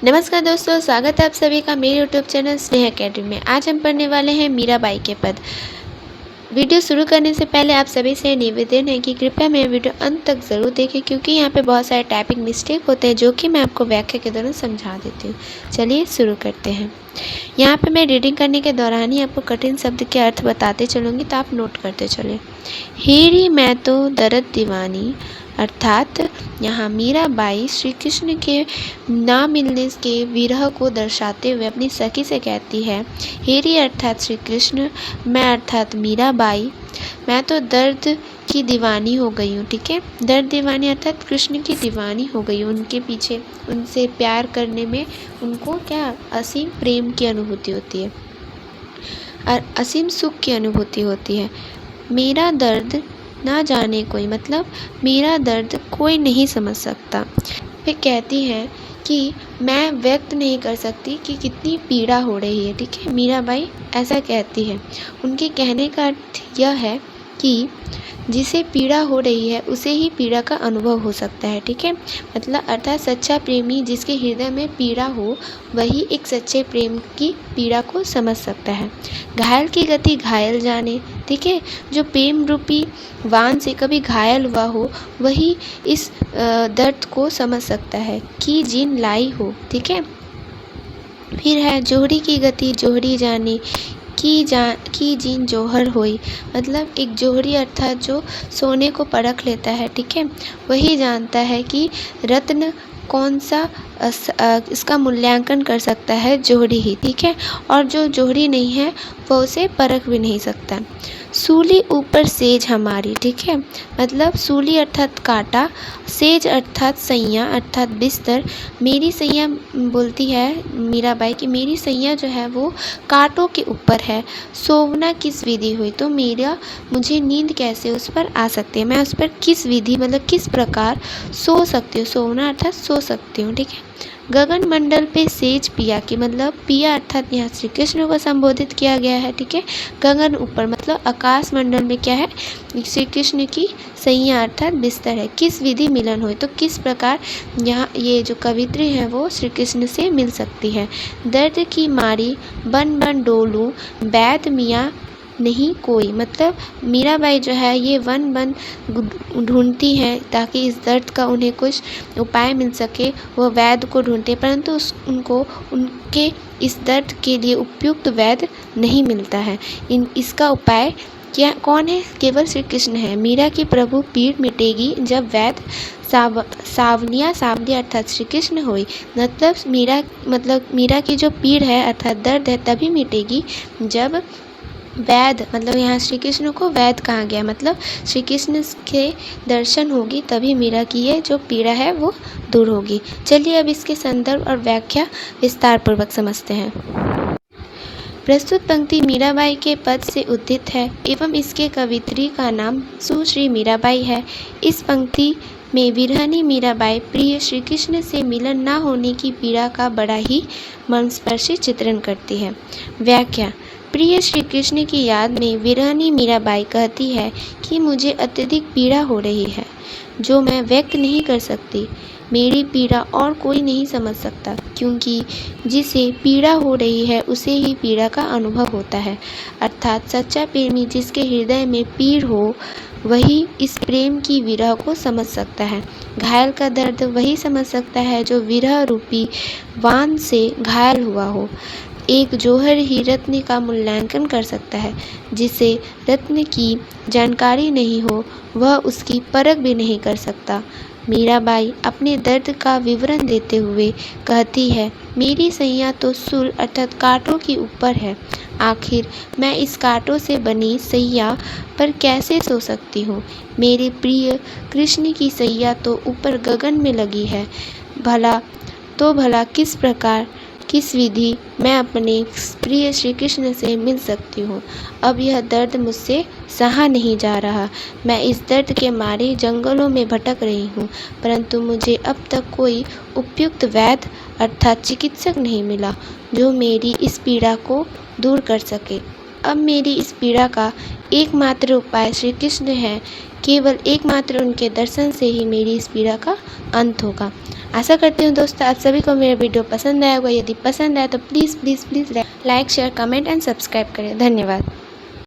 नमस्कार दोस्तों, स्वागत है आप सभी का मेरे यूट्यूब चैनल स्नेह अकेडमी में। आज हम पढ़ने वाले हैं मीराबाई के पद। वीडियो शुरू करने से पहले आप सभी से निवेदन है कि कृपया मेरे वीडियो अंत तक ज़रूर देखें, क्योंकि यहाँ पे बहुत सारे टाइपिंग मिस्टेक होते हैं जो कि मैं आपको व्याख्या के दौरान समझा देती हूँ। चलिए शुरू करते हैं। यहाँ पे मैं रीडिंग करने के दौरान ही आपको कठिन शब्द के अर्थ बताते चलूँगी, तो आप नोट करते चलें। हीरी मैं तो दर्द दीवानी, अर्थात यहाँ मीराबाई श्री कृष्ण के ना मिलने के विरह को दर्शाते हुए अपनी सखी से कहती है, हेरी अर्थात श्री कृष्ण, मैं अर्थात मीराबाई, मैं तो दर्द की दीवानी हो गई हूँ। ठीक है, दर्द दीवानी अर्थात कृष्ण की दीवानी हो गई हूँ। उनके पीछे उनसे प्यार करने में उनको क्या असीम प्रेम की अनुभूति होती है और असीम सुख की अनुभूति होती है। मेरा दर्द ना जाने कोई, मतलब मेरा दर्द कोई नहीं समझ सकता। वे कहती हैं कि मैं व्यक्त नहीं कर सकती कि कितनी पीड़ा हो रही है। ठीक है, मीराबाई ऐसा कहती है। उनके कहने का अर्थ यह है कि जिसे पीड़ा हो रही है उसे ही पीड़ा का अनुभव हो सकता है। ठीक है, मतलब अर्थात सच्चा प्रेमी जिसके हृदय में पीड़ा हो वही एक सच्चे प्रेम की पीड़ा को समझ सकता है। घायल की गति घायल जाने। ठीक है, जो प्रेम रूपी वान से कभी घायल हुआ हो वही इस दर्द को समझ सकता है कि जिन लाई हो। ठीक है, फिर है जोहरी की गति जोहरी जाने की जिन जौहर होई, मतलब एक जोहरी अर्थात जो सोने को परख लेता है। ठीक है, वही जानता है कि रत्न कौन सा इसका मूल्यांकन कर सकता है, जोहरी ही। ठीक है, और जो जोहरी नहीं है वह उसे परख भी नहीं सकता। सूली ऊपर सेज हमारी। ठीक है, मतलब सूली अर्थात कांटा, सेज अर्थात सैया अर्थात बिस्तर। मेरी सैया बोलती है मीराबाई कि मेरी सैया जो है वो कांटों के ऊपर है। सोवना किस विधि हुई, तो मुझे नींद कैसे उस पर आ सकती है, मैं उस पर किस विधि मतलब किस प्रकार सो सकती हूँ। सोवना अर्थात सो सकती हूँ। ठीक है, गगन मंडल पे सेज पिया की, मतलब पिया अर्थात यहाँ श्री कृष्ण को संबोधित किया गया है। ठीक है, गगन ऊपर मतलब आकाश मंडल में क्या है, श्री कृष्ण की सैया अर्थात बिस्तर है। किस विधि मिलन हुई, तो किस प्रकार यहाँ ये जो कवित्री है वो श्री कृष्ण से मिल सकती है। दर्द की मारी बन बन डोलूं, वैद मियाँ नहीं कोई, मतलब मीराबाई जो है ये वन वन ढूंढती हैं ताकि इस दर्द का उन्हें कुछ उपाय मिल सके। वह वैद्य को ढूंढते परंतु उनको उनके इस दर्द के लिए उपयुक्त वैद्य नहीं मिलता है। इसका उपाय क्या कौन है, केवल श्री कृष्ण है। मीरा की प्रभु पीड़ मिटेगी जब वैद्य सावनिया अर्थात श्री कृष्ण होई, मतलब मीरा की जो पीड़ है अर्थात दर्द है तभी मिटेगी जब वैद्य, मतलब यहाँ श्री कृष्ण को वैद्य कहा गया, मतलब श्री कृष्ण के दर्शन होगी तभी मीरा की ये जो पीड़ा है वो दूर होगी। चलिए अब इसके संदर्भ और व्याख्या विस्तार पूर्वक समझते हैं। प्रस्तुत पंक्ति मीराबाई के पद से उद्धित है एवं इसके कवित्री का नाम सुश्री मीराबाई है। इस पंक्ति में विरहनी मीराबाई प्रिय श्री कृष्ण से मिलन न होने की पीड़ा का बड़ा ही मर्मस्पर्शी चित्रण करती है। व्याख्या। प्रिय श्री कृष्ण की याद में विरहनी मीराबाई कहती है कि मुझे अत्यधिक पीड़ा हो रही है जो मैं व्यक्त नहीं कर सकती। मेरी पीड़ा और कोई नहीं समझ सकता, क्योंकि जिसे पीड़ा हो रही है उसे ही पीड़ा का अनुभव होता है। अर्थात सच्चा प्रेमी जिसके हृदय में पीड़ हो वही इस प्रेम की विरह को समझ सकता है। घायल का दर्द वही समझ सकता है जो विरह रूपी वान से घायल हुआ हो। एक जौहर ही रत्न का मूल्यांकन कर सकता है। जिसे रत्न की जानकारी नहीं हो वह उसकी परख भी नहीं कर सकता। मीराबाई अपने दर्द का विवरण देते हुए कहती है, मेरी सैया तो सूल अर्थात कांटों के ऊपर है। आखिर मैं इस कांटों से बनी सैया पर कैसे सो सकती हूँ। मेरे प्रिय कृष्ण की सैया तो ऊपर गगन में लगी है। भला किस प्रकार किस विधि मैं अपने प्रिय श्री कृष्ण से मिल सकती हूँ। अब यह दर्द मुझसे सहा नहीं जा रहा। मैं इस दर्द के मारे जंगलों में भटक रही हूँ, परंतु मुझे अब तक कोई उपयुक्त वैद्य अर्थात चिकित्सक नहीं मिला जो मेरी इस पीड़ा को दूर कर सके। अब मेरी इस पीड़ा का एकमात्र उपाय श्री कृष्ण है। केवल एकमात्र उनके दर्शन से ही मेरी इस पीड़ा का अंत होगा। आशा करती हूँ दोस्तों आप सभी को मेरा वीडियो पसंद आया होगा। यदि पसंद आया तो please please please like share comment and subscribe करें। धन्यवाद।